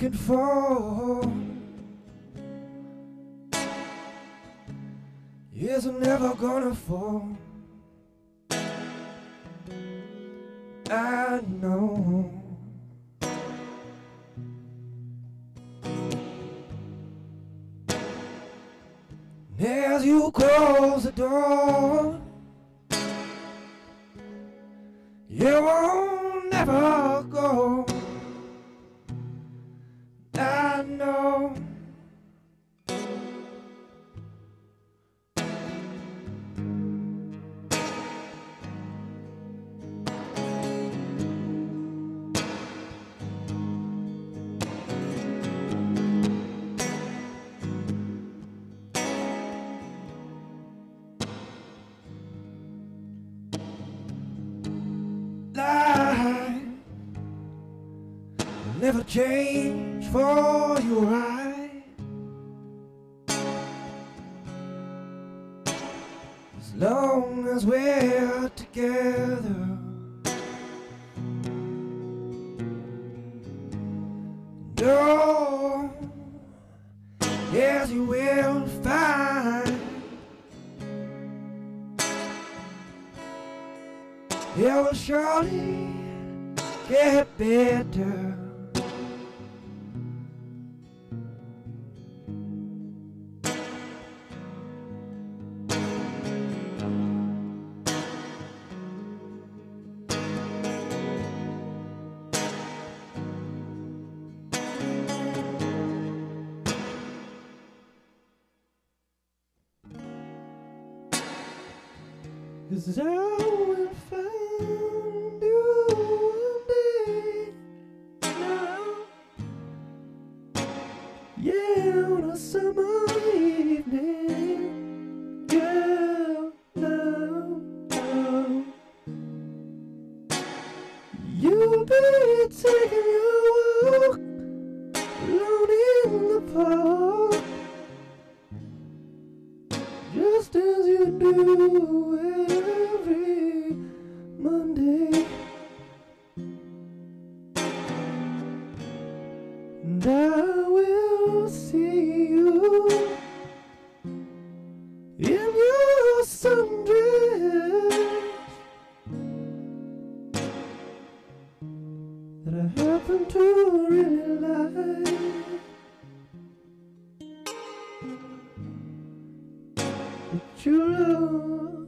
looking for isn't never gonna fall. I know. As you close the door, you won't never go. I know. Life will never change for you, right? As long as we're together. No, yes, you will find it will surely get better. Cause I will find you one day now. Yeah, on a summer evening. Girl, now you'll be taking your walk alone in the park, just as you do every Monday. And I will see you in your sundress that I happen to really like. But you love